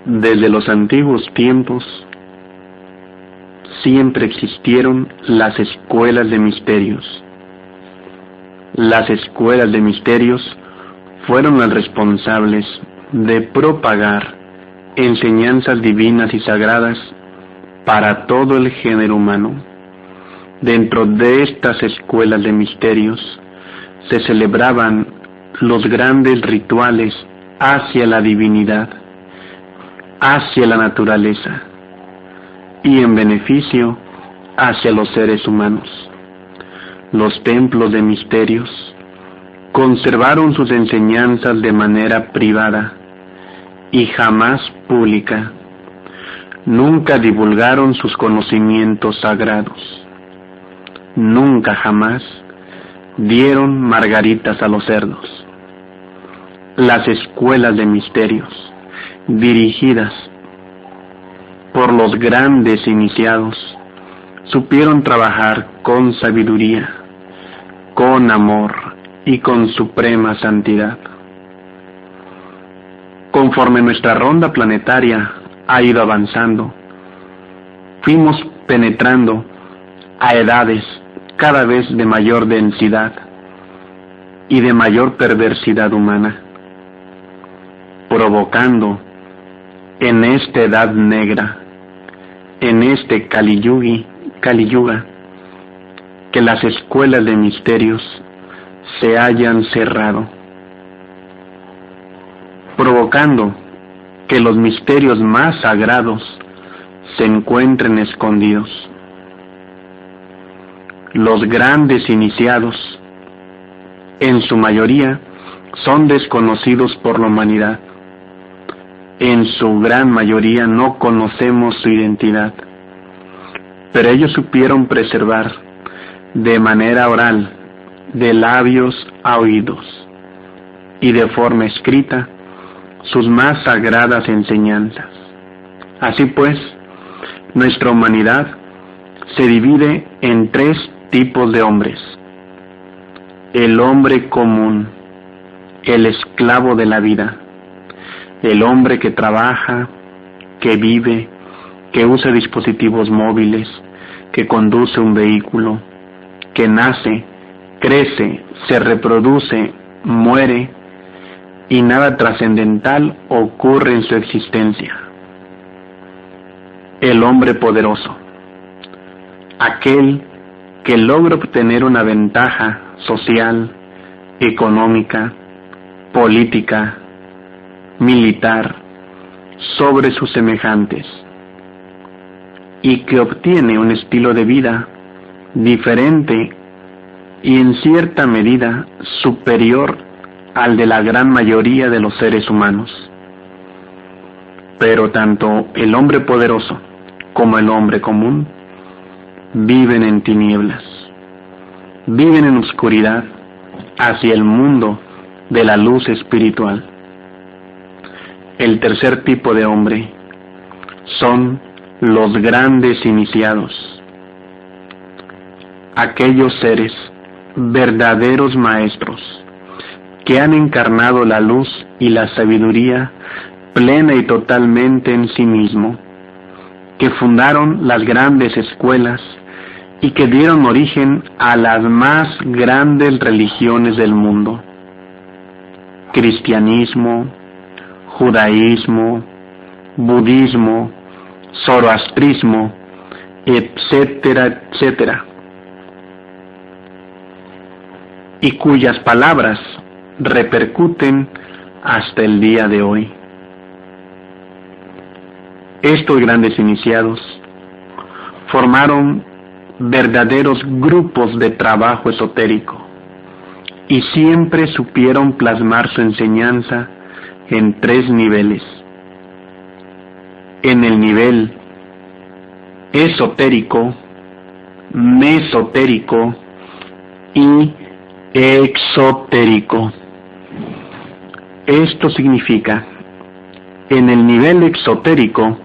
Desde los antiguos tiempos siempre existieron las escuelas de misterios. Las escuelas de misterios fueron las responsables de propagar enseñanzas divinas y sagradas para todo el género humano. Dentro de estas escuelas de misterios se celebraban los grandes rituales hacia la divinidad, hacia la naturaleza y en beneficio hacia los seres humanos. Los templos de misterios conservaron sus enseñanzas de manera privada y jamás pública. Nunca divulgaron sus conocimientos sagrados. Nunca jamás dieron margaritas a los cerdos. Las escuelas de misterios, dirigidas por los grandes iniciados, supieron trabajar con sabiduría, con amor y con suprema santidad. Conforme nuestra ronda planetaria ha ido avanzando, fuimos penetrando a edades cada vez de mayor densidad y de mayor perversidad humana, provocando en esta edad negra, en este Kali Yuga, que las escuelas de misterios se hayan cerrado, provocando que los misterios más sagrados se encuentren escondidos. Los grandes iniciados, en su mayoría, son desconocidos por la humanidad. En su gran mayoría no conocemos su identidad, pero ellos supieron preservar de manera oral, de labios a oídos y de forma escrita sus más sagradas enseñanzas. Así pues, nuestra humanidad se divide en tres tipos de hombres: el hombre común, el esclavo de la vida, el hombre que trabaja, que vive, que usa dispositivos móviles, que conduce un vehículo, que nace, crece, se reproduce, muere, y nada trascendental ocurre en su existencia. El hombre poderoso, aquel que logra obtener una ventaja social, económica, política, militar sobre sus semejantes, y que obtiene un estilo de vida diferente y en cierta medida superior al de la gran mayoría de los seres humanos. Pero tanto el hombre poderoso como el hombre común viven en tinieblas, viven en oscuridad hacia el mundo de la luz espiritual. El tercer tipo de hombre son los grandes iniciados, aquellos seres verdaderos maestros que han encarnado la luz y la sabiduría plena y totalmente en sí mismo, que fundaron las grandes escuelas y que dieron origen a las más grandes religiones del mundo: cristianismo, judaísmo, budismo, zoroastrismo, etcétera, etcétera, y cuyas palabras repercuten hasta el día de hoy. Estos grandes iniciados formaron verdaderos grupos de trabajo esotérico y siempre supieron plasmar su enseñanza en tres niveles: en el nivel esotérico, mesotérico y exotérico. Esto significa, en el nivel exotérico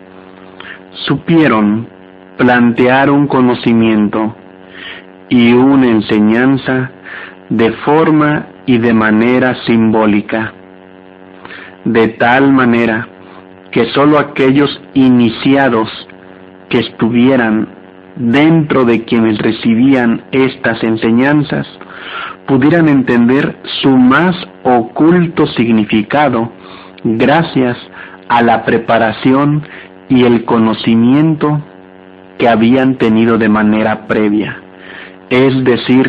supieron plantear un conocimiento y una enseñanza de forma y de manera simbólica, de tal manera que sólo aquellos iniciados que estuvieran dentro de quienes recibían estas enseñanzas pudieran entender su más oculto significado gracias a la preparación y el conocimiento que habían tenido de manera previa, es decir,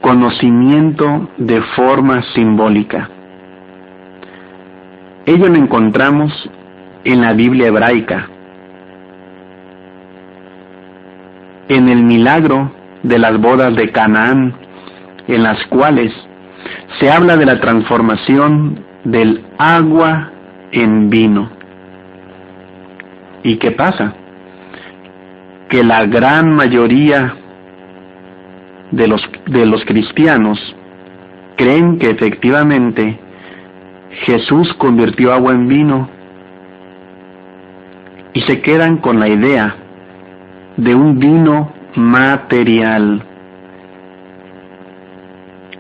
conocimiento de forma simbólica. Ello lo encontramos en la Biblia hebraica, en el milagro de las bodas de Canaán, en las cuales se habla de la transformación del agua en vino. ¿Y qué pasa? Que la gran mayoría de los cristianos creen que efectivamente Jesús convirtió agua en vino y se quedan con la idea de un vino material,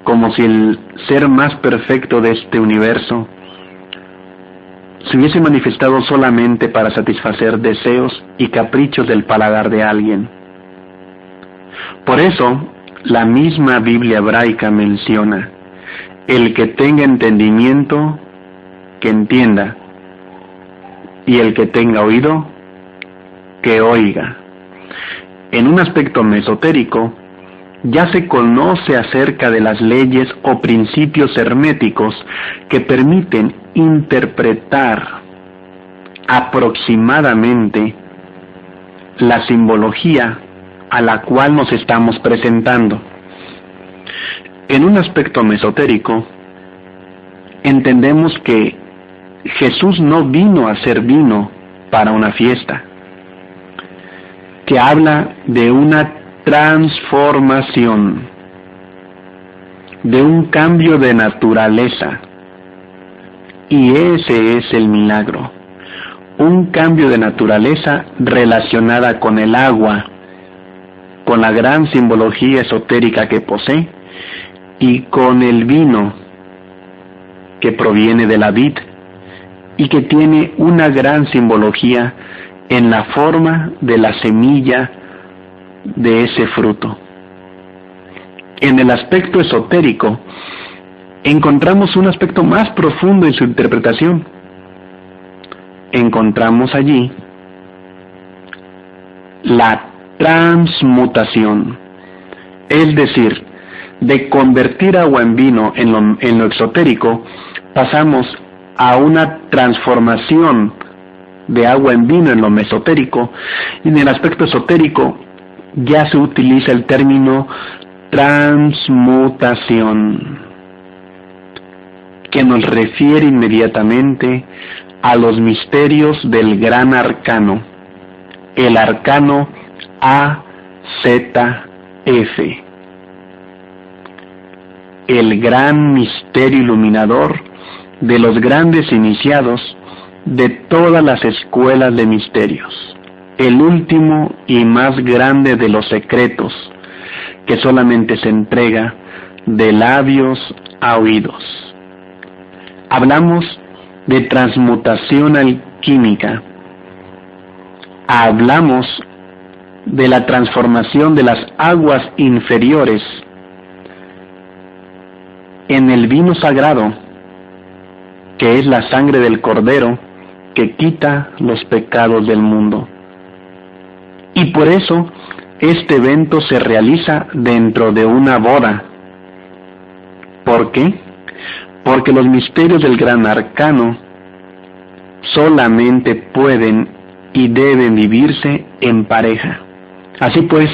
como si el ser más perfecto de este universo se hubiese manifestado solamente para satisfacer deseos y caprichos del paladar de alguien. Por eso, la misma Biblia hebraica menciona: el que tenga entendimiento, que entienda, y el que tenga oído, que oiga. En un aspecto mesotérico, ya se conoce acerca de las leyes o principios herméticos que permiten interpretar aproximadamente la simbología a la cual nos estamos presentando. En un aspecto mesotérico, entendemos que Jesús no vino a hacer vino para una fiesta, que habla de una transformación, de un cambio de naturaleza, y ese es el milagro, un cambio de naturaleza relacionada con el agua, con la gran simbología esotérica que posee, y con el vino que proviene de la vid y que tiene una gran simbología en la forma de la semilla de ese fruto. En el aspecto esotérico encontramos un aspecto más profundo en su interpretación. Encontramos allí la transmutación, es decir, de convertir agua en vino en lo exotérico, pasamos a una transformación de agua en vino en lo mesotérico, y en el aspecto esotérico ya se utiliza el término transmutación, que nos refiere inmediatamente a los misterios del gran arcano, el arcano AZF, el gran misterio iluminador de los grandes iniciados de todas las escuelas de misterios, el último y más grande de los secretos, que solamente se entrega de labios a oídos. Hablamos de transmutación alquímica, hablamos de la transformación de las aguas inferiores en el vino sagrado, que es la sangre del Cordero que quita los pecados del mundo. Y por eso este evento se realiza dentro de una boda. ¿Por qué? Porque los misterios del gran arcano solamente pueden y deben vivirse en pareja. Así pues,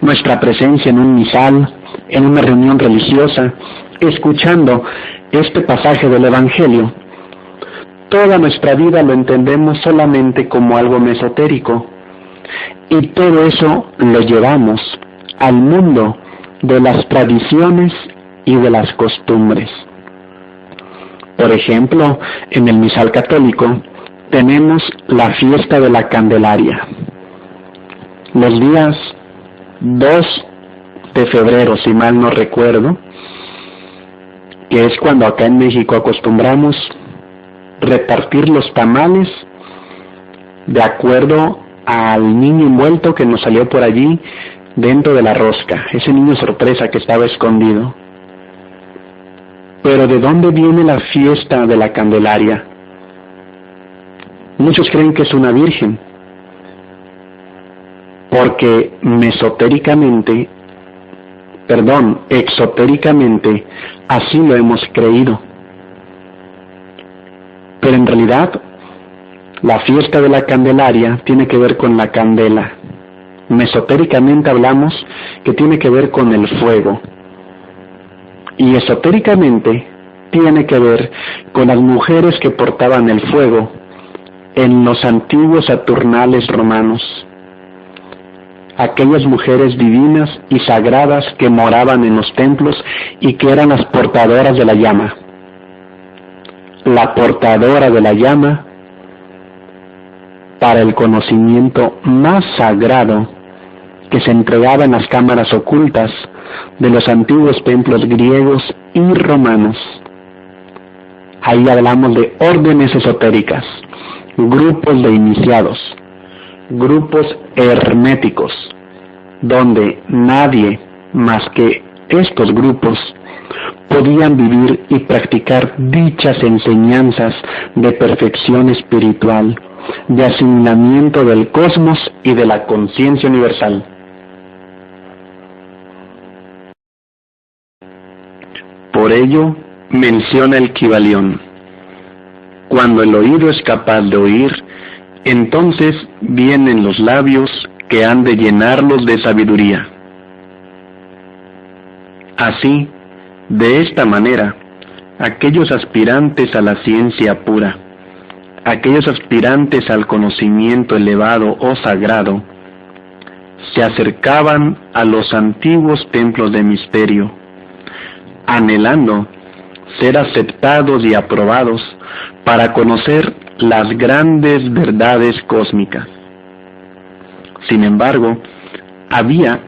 nuestra presencia en un misal, en una reunión religiosa, escuchando este pasaje del Evangelio, toda nuestra vida lo entendemos solamente como algo mesotérico, y todo eso lo llevamos al mundo de las tradiciones y de las costumbres. Por ejemplo, en el misal católico tenemos la fiesta de la Candelaria. Los días 2 de febrero, si mal no recuerdo, que es cuando acá en México acostumbramos repartir los tamales de acuerdo al niño envuelto que nos salió por allí dentro de la rosca, ese niño sorpresa que estaba escondido. Pero ¿de dónde viene la fiesta de la Candelaria? Muchos creen que es una virgen, porque exotéricamente, así lo hemos creído. Pero en realidad, la fiesta de la Candelaria tiene que ver con la candela. Mesotéricamente hablamos que tiene que ver con el fuego. Y esotéricamente tiene que ver con las mujeres que portaban el fuego en los antiguos Saturnales romanos. Aquellas mujeres divinas y sagradas que moraban en los templos y que eran las portadoras de la llama. La portadora de la llama para el conocimiento más sagrado que se entregaba en las cámaras ocultas de los antiguos templos griegos y romanos. Ahí hablamos de órdenes esotéricas, grupos de iniciados, grupos herméticos, donde nadie más que estos grupos podían vivir y practicar dichas enseñanzas de perfección espiritual, de asimilamiento del cosmos y de la conciencia universal. Por ello, menciona el Kybalión: cuando el oído es capaz de oír, entonces vienen los labios que han de llenarlos de sabiduría. Así, de esta manera, aquellos aspirantes a la ciencia pura, aquellos aspirantes al conocimiento elevado o sagrado, se acercaban a los antiguos templos de misterio, anhelando ser aceptados y aprobados para conocer las grandes verdades cósmicas. Sin embargo, había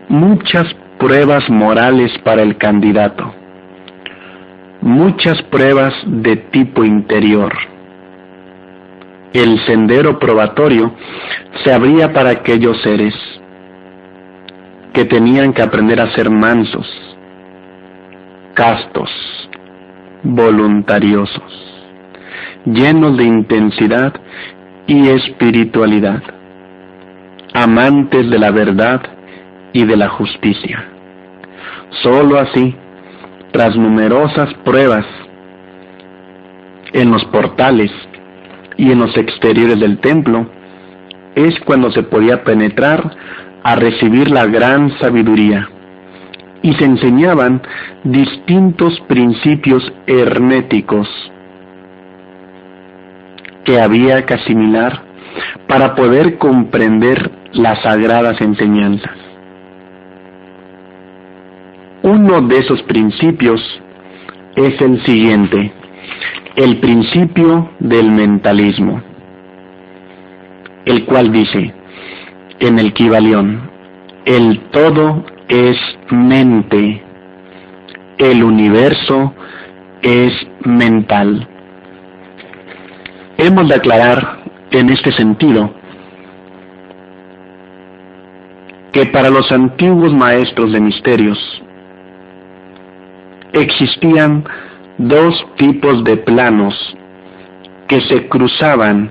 muchas pruebas morales para el candidato, muchas pruebas de tipo interior. El sendero probatorio se abría para aquellos seres que tenían que aprender a ser mansos, castos, voluntariosos, llenos de intensidad y espiritualidad, amantes de la verdad y de la justicia. Sólo así, tras numerosas pruebas en los portales y en los exteriores del templo, es cuando se podía penetrar a recibir la gran sabiduría, y se enseñaban distintos principios herméticos que había que asimilar para poder comprender las sagradas enseñanzas. Uno de esos principios es el siguiente: el principio del mentalismo, el cual dice en el Kybalión: el todo es mente, el universo es mental. Hemos de aclarar en este sentido que para los antiguos maestros de misterios existían dos tipos de planos que se cruzaban,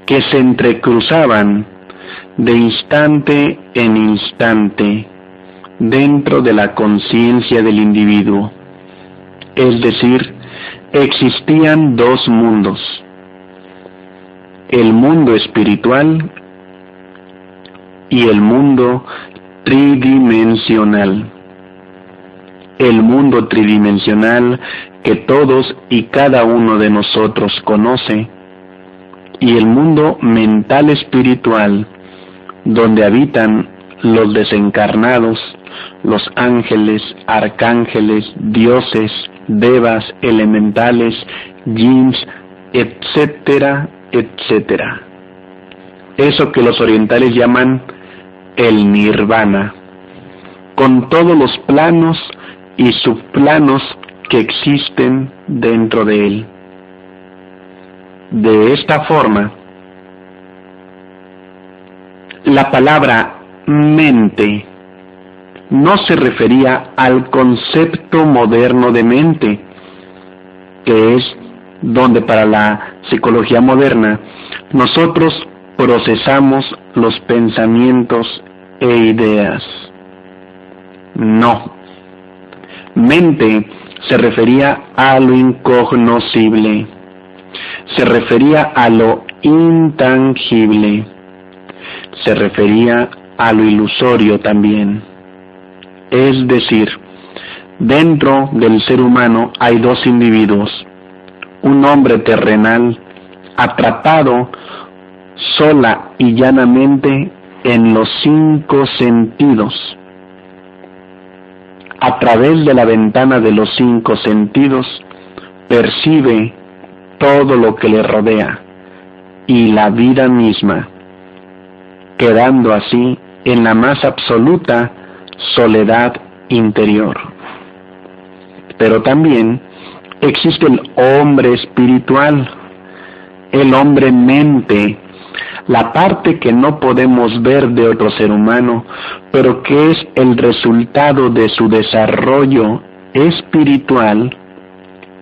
que se entrecruzaban de instante en instante dentro de la conciencia del individuo. Es decir, existían dos mundos: el mundo espiritual y el mundo tridimensional. El mundo tridimensional que todos y cada uno de nosotros conoce, y el mundo mental espiritual, donde habitan los desencarnados, los ángeles, arcángeles, dioses, devas, elementales, jinns, etcétera, etcétera. Eso que los orientales llaman el nirvana, con todos los planos y subplanos que existen dentro de él. De esta forma, La palabra mente no se refería al concepto moderno de mente, que es donde para la psicología moderna nosotros procesamos los pensamientos e ideas. No. Mente se refería a lo incognoscible, se refería a lo intangible, se refería a lo ilusorio también. Es decir, dentro del ser humano hay dos individuos, un hombre terrenal atrapado sola y llanamente en los 5 sentidos. A través de la ventana de los 5 sentidos percibe todo lo que le rodea y la vida misma, quedando así en la más absoluta soledad interior. Pero también existe el hombre espiritual, el hombre mente, la parte que no podemos ver de otro ser humano, pero que es el resultado de su desarrollo espiritual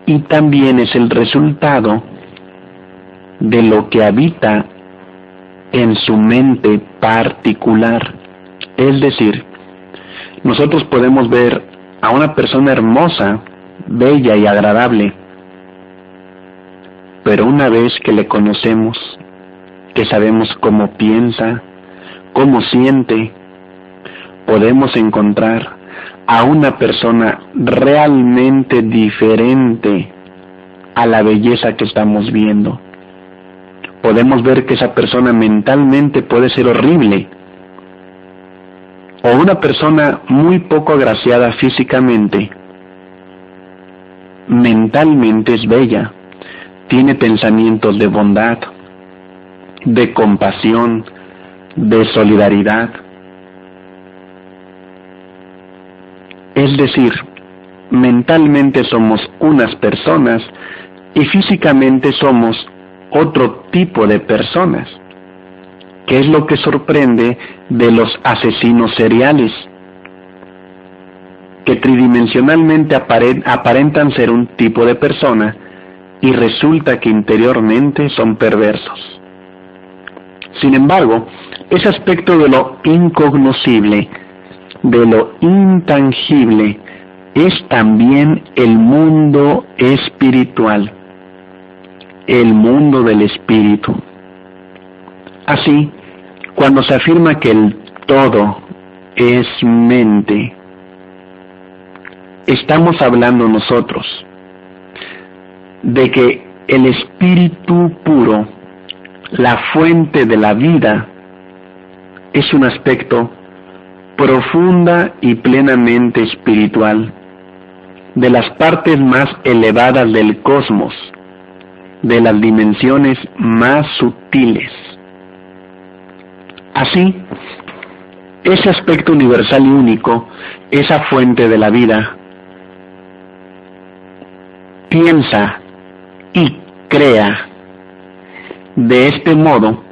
y también es el resultado de lo que habita en su mente particular. Es decir, nosotros podemos ver a una persona hermosa, bella y agradable, pero una vez que le conocemos, que sabemos cómo piensa, cómo siente, podemos encontrar a una persona realmente diferente a la belleza que estamos viendo. Podemos ver que esa persona mentalmente puede ser horrible, o una persona muy poco agraciada físicamente, mentalmente es bella, tiene pensamientos de bondad, de compasión, de solidaridad. Es decir, mentalmente somos unas personas y físicamente somos otro tipo de personas, que es lo que sorprende de los asesinos seriales, que tridimensionalmente aparentan ser un tipo de persona y resulta que interiormente son perversos. Sin embargo, ese aspecto de lo incognoscible, de lo intangible, es también el mundo espiritual, el mundo del espíritu. Así, cuando se afirma que el todo es mente, estamos hablando nosotros de que el espíritu puro, la fuente de la vida, es un aspecto profunda y plenamente espiritual, de las partes más elevadas del cosmos, de las dimensiones más sutiles. Así, ese aspecto universal y único, esa fuente de la vida, piensa y crea. De este modo,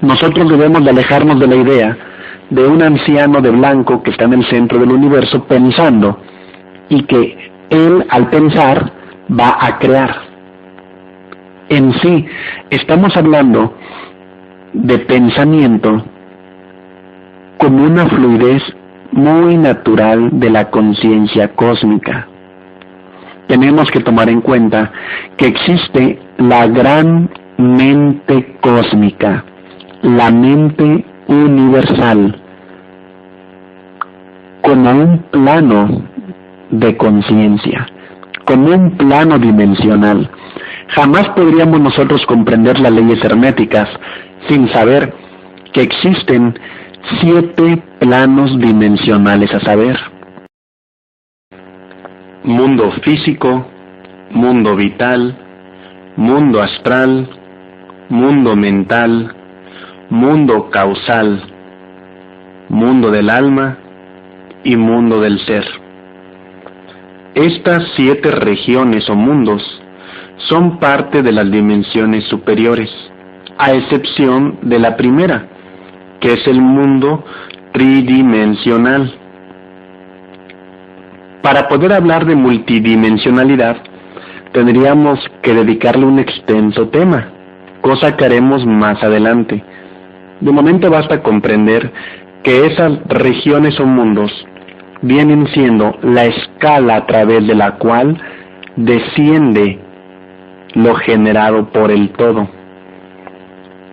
nosotros debemos de alejarnos de la idea de un anciano de blanco que está en el centro del universo pensando, y que él al pensar va a crear. En sí, estamos hablando de pensamiento como una fluidez muy natural de la conciencia cósmica. Tenemos que tomar en cuenta que existe la gran mente cósmica, la mente universal, como un plano de conciencia, como un plano dimensional. Jamás podríamos nosotros comprender las leyes herméticas sin saber que existen 7 planos dimensionales, a saber: mundo físico, mundo vital, mundo astral, mundo mental, mundo causal, mundo del alma y mundo del ser. Estas 7 regiones o mundos son parte de las dimensiones superiores, a excepción de la primera, que es el mundo tridimensional. Para poder hablar de multidimensionalidad, tendríamos que dedicarle un extenso tema, cosa que haremos más adelante. De momento basta comprender que esas regiones o mundos vienen siendo la escala a través de la cual desciende lo generado por el todo.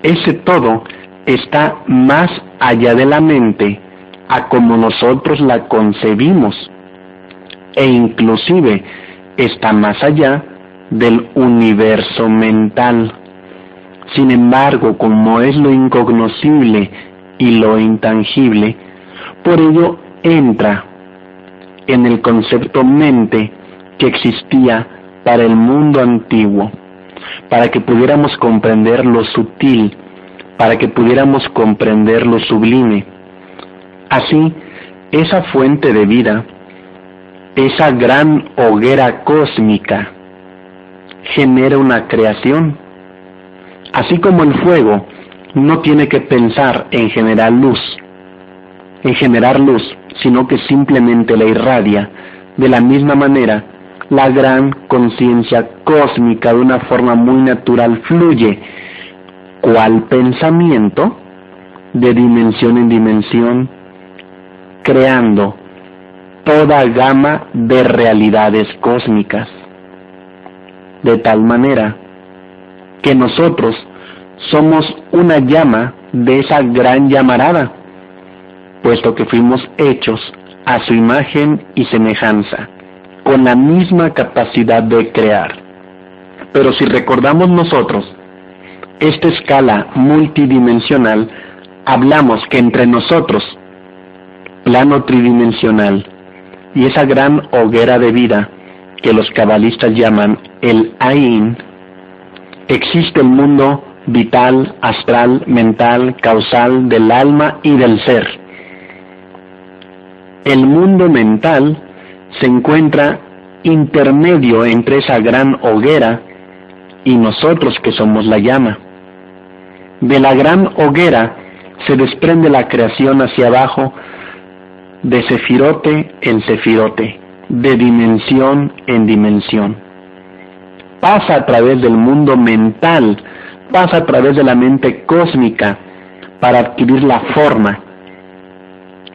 Ese todo está más allá de la mente a como nosotros la concebimos, e inclusive está más allá del universo mental. Sin embargo, como es lo incognoscible y lo intangible, por ello entra en el concepto mente que existía para el mundo antiguo, para que pudiéramos comprender lo sutil, para que pudiéramos comprender lo sublime. Así, esa fuente de vida, esa gran hoguera cósmica, genera una creación. Así como el fuego no tiene que pensar en generar luz, sino que simplemente la irradia. De la misma manera, la gran conciencia cósmica de una forma muy natural fluye, cual pensamiento, de dimensión en dimensión, creando toda gama de realidades cósmicas. De tal manera que nosotros somos una llama de esa gran llamarada, puesto que fuimos hechos a su imagen y semejanza, con la misma capacidad de crear. Pero si recordamos nosotros esta escala multidimensional, hablamos que entre nosotros, plano tridimensional, y esa gran hoguera de vida que los cabalistas llaman el Ain, existe el mundo vital, astral, mental, causal, del alma y del ser. El mundo mental se encuentra intermedio entre esa gran hoguera y nosotros que somos la llama. De la gran hoguera se desprende la creación hacia abajo, de sefirote en sefirote, de dimensión en dimensión. Pasa a través del mundo mental, pasa a través de la mente cósmica para adquirir la forma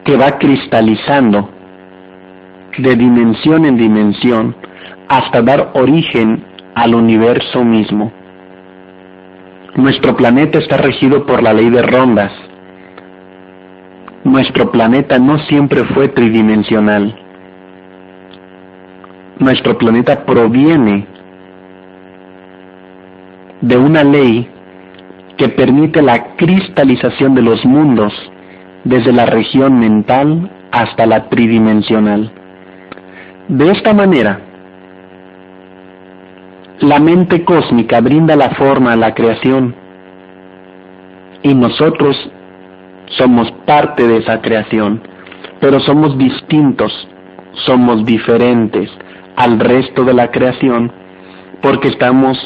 que va cristalizando de dimensión en dimensión hasta dar origen al universo mismo. Nuestro planeta está regido por la ley de rondas. Nuestro planeta no siempre fue tridimensional. Nuestro planeta proviene de una ley que permite la cristalización de los mundos desde la región mental hasta la tridimensional. De esta manera, la mente cósmica brinda la forma a la creación y nosotros somos parte de esa creación, pero somos distintos, somos diferentes al resto de la creación porque estamos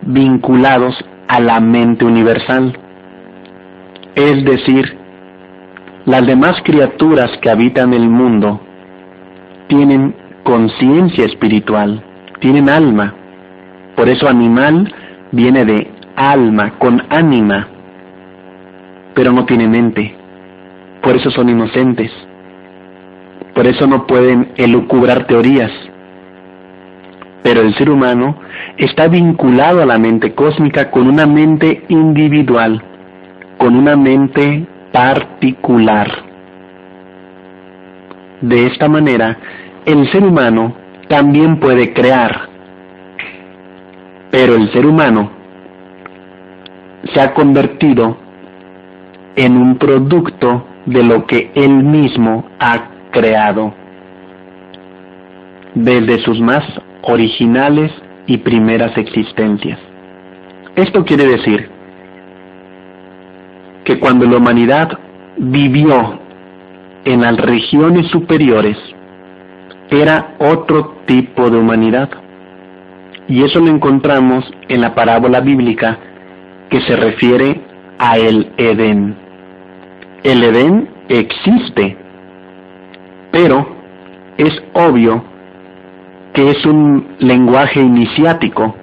vinculados a la mente universal. Es decir, las demás criaturas que habitan el mundo tienen conciencia espiritual, tienen alma. Por eso animal viene de alma, con ánima, pero no tienen mente. Por eso son inocentes. Por eso no pueden elucubrar teorías. Pero el ser humano está vinculado a la mente cósmica con una mente individual, con una mente particular. De esta manera, el ser humano también puede crear, pero el ser humano se ha convertido en un producto de lo que él mismo ha creado, desde sus más originales y primeras existencias. Esto quiere decir que cuando la humanidad vivió en las regiones superiores, era otro tipo de humanidad. Y eso lo encontramos en la parábola bíblica que se refiere a el Edén. el Edén existe, pero es obvio que es un lenguaje iniciático.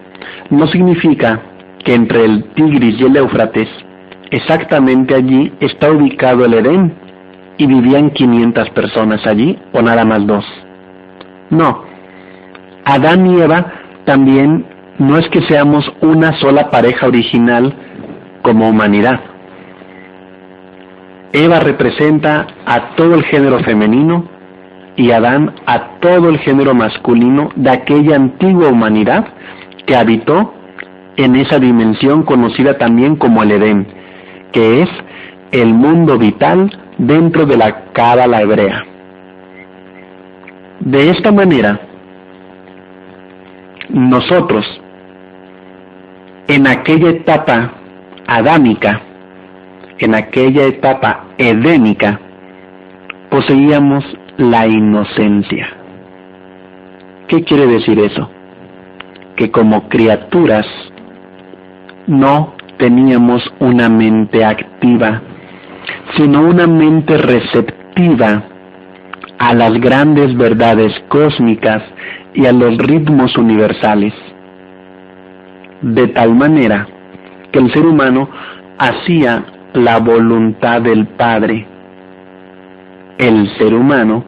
No significa que entre el Tigris y el Éufrates, exactamente allí está ubicado el Edén y vivían 500 personas allí o nada más 2. No, Adán y Eva también no es que seamos una sola pareja original como humanidad. Eva representa a todo el género femenino y Adán a todo el género masculino de aquella antigua humanidad que habitó en esa dimensión conocida también como el Edén, que es el mundo vital dentro de la cábala hebrea. De esta manera, nosotros, en aquella etapa adámica, en aquella etapa edénica, poseíamos la inocencia. ¿Qué quiere decir eso? Que como criaturas no teníamos una mente activa, sino una mente receptiva a las grandes verdades cósmicas y a los ritmos universales, de tal manera que el ser humano hacía la voluntad del Padre. El ser humano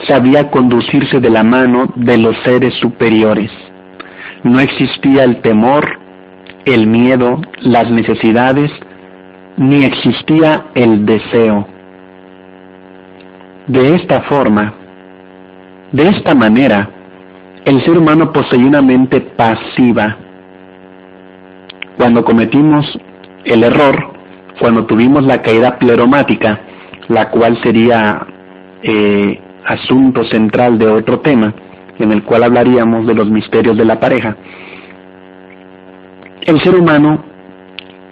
sabía conducirse de la mano de los seres superiores. No existía el temor, el miedo, las necesidades, ni existía el deseo. De esta forma, de esta manera, el ser humano poseía una mente pasiva. Cuando cometimos el error, cuando tuvimos la caída pleromática, la cual sería asunto central de otro tema, en el cual hablaríamos de los misterios de la pareja, el ser humano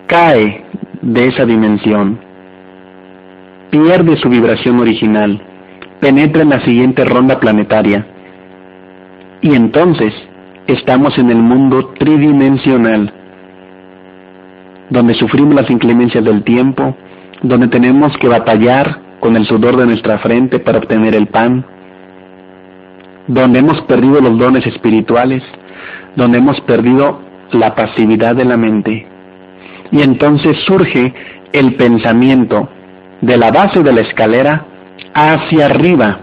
cae de esa dimensión, pierde su vibración original, penetra en la siguiente ronda planetaria, y entonces estamos en el mundo tridimensional, donde sufrimos las inclemencias del tiempo, donde tenemos que batallar con el sudor de nuestra frente para obtener el pan, donde hemos perdido los dones espirituales, donde hemos perdido la pasividad de la mente. Y entonces surge el pensamiento de la base de la escalera hacia arriba,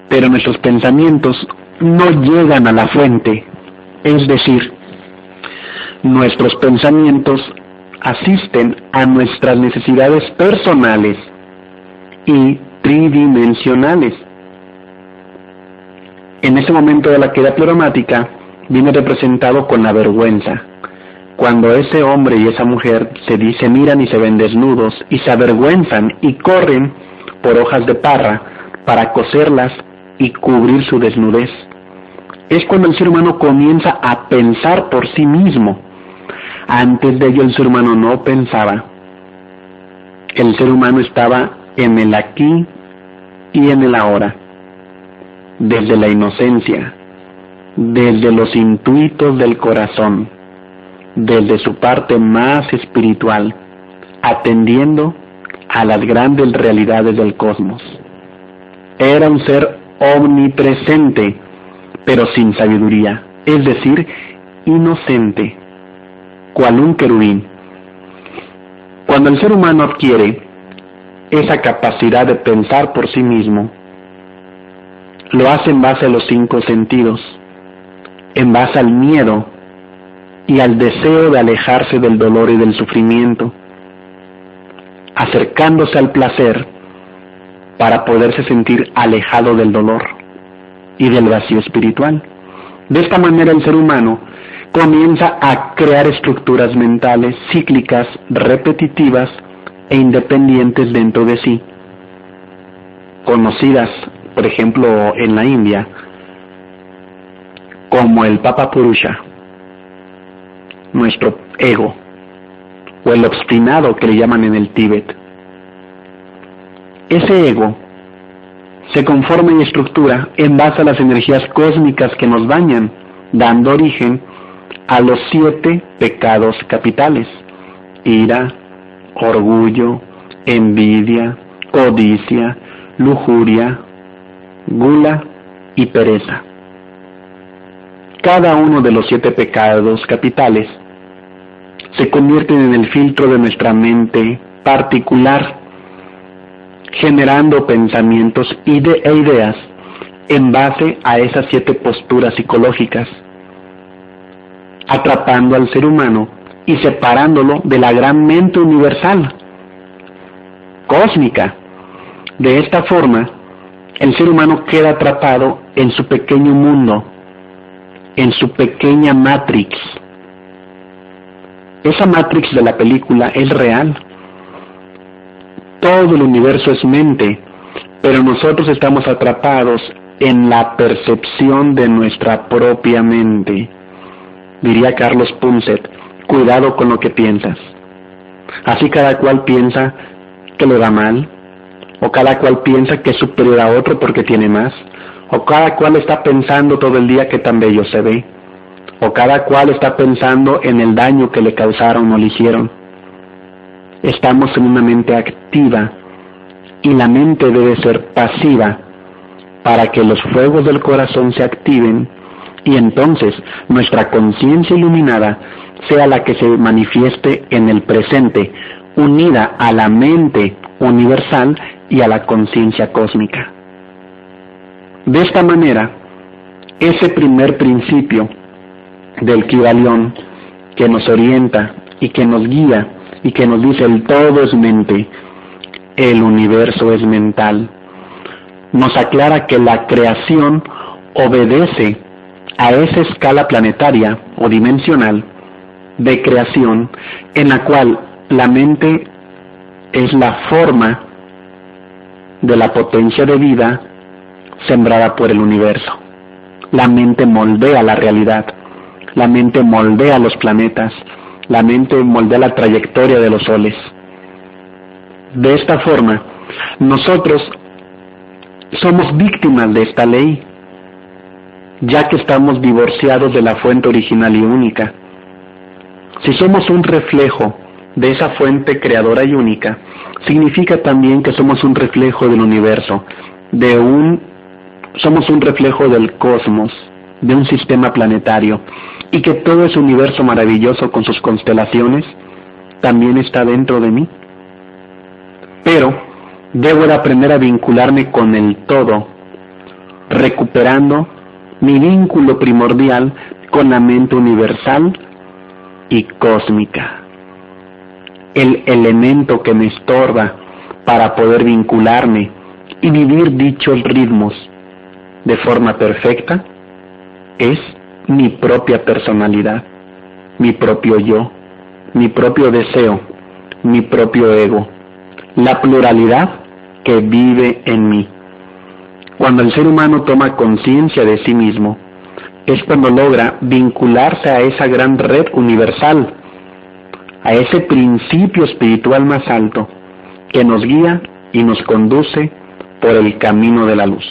pero nuestros pensamientos no llegan a la fuente, es decir, nuestros pensamientos asisten a nuestras necesidades personales y tridimensionales. En ese momento de la caída pleromática viene representado con la vergüenza. Cuando ese hombre y esa mujer se miran y se ven desnudos y se avergüenzan y corren por hojas de parra para coserlas y cubrir su desnudez. Es cuando el ser humano comienza a pensar por sí mismo. Antes de ello el ser humano no pensaba. El ser humano estaba en el aquí y en el ahora, desde la inocencia, desde los intuitos del corazón, desde su parte más espiritual, atendiendo a las grandes realidades del cosmos. Era un ser omnipresente, pero sin sabiduría, es decir, inocente, cual un querubín. Cuando el ser humano adquiere esa capacidad de pensar por sí mismo, lo hace en base a los 5 sentidos, en base al miedo y al deseo de alejarse del dolor y del sufrimiento, acercándose al placer para poderse sentir alejado del dolor y del vacío espiritual. De esta manera el ser humano comienza a crear estructuras mentales cíclicas, repetitivas e independientes dentro de sí, conocidas, por ejemplo, en la India, como el Papa Purusha, nuestro ego, o el obstinado que le llaman en el Tíbet. Ese ego se conforma y estructura en base a las energías cósmicas que nos bañan, dando origen a los 7 pecados capitales: ira, orgullo, envidia, codicia, lujuria, gula y pereza. Cada uno de los 7 pecados capitales se convierten en el filtro de nuestra mente particular, generando pensamientos e ideas en base a esas 7 posturas psicológicas, atrapando al ser humano y separándolo de la gran mente universal, cósmica. De esta forma, el ser humano queda atrapado en su pequeño mundo, en su pequeña Matrix. Esa Matrix de la película es real. Todo el universo es mente, pero nosotros estamos atrapados en la percepción de nuestra propia mente. Diría Carlos Punset, cuidado con lo que piensas. Así cada cual piensa que le va mal, o cada cual piensa que es superior a otro porque tiene más, o cada cual está pensando todo el día que tan bello se ve, o cada cual está pensando en el daño que le causaron o le hicieron. Estamos en una mente activa y la mente debe ser pasiva para que los fuegos del corazón se activen y entonces nuestra conciencia iluminada sea la que se manifieste en el presente, unida a la mente universal y a la conciencia cósmica. De esta manera, ese primer principio del Kybalión que nos orienta y que nos guía y que nos dice el todo es mente, el universo es mental, nos aclara que la creación obedece a esa escala planetaria o dimensional de creación en la cual la mente es la forma de la potencia de vida sembrada por el universo. La mente moldea la realidad, la mente moldea los planetas, la mente moldea la trayectoria de los soles. De esta forma, nosotros somos víctimas de esta ley, ya que estamos divorciados de la fuente original y única. Si somos un reflejo de esa fuente creadora y única, significa también que somos un reflejo del universo, somos un reflejo del cosmos, de un sistema planetario, y que todo ese universo maravilloso con sus constelaciones también está dentro de mí. Pero debo de aprender a vincularme con el todo, recuperando mi vínculo primordial con la mente universal y cósmica. El elemento que me estorba para poder vincularme y vivir dichos ritmos de forma perfecta es mi propia personalidad, mi propio yo, mi propio deseo, mi propio ego, la pluralidad que vive en mí. Cuando el ser humano toma conciencia de sí mismo, es cuando logra vincularse a esa gran red universal, a ese principio espiritual más alto que nos guía y nos conduce por el camino de la luz.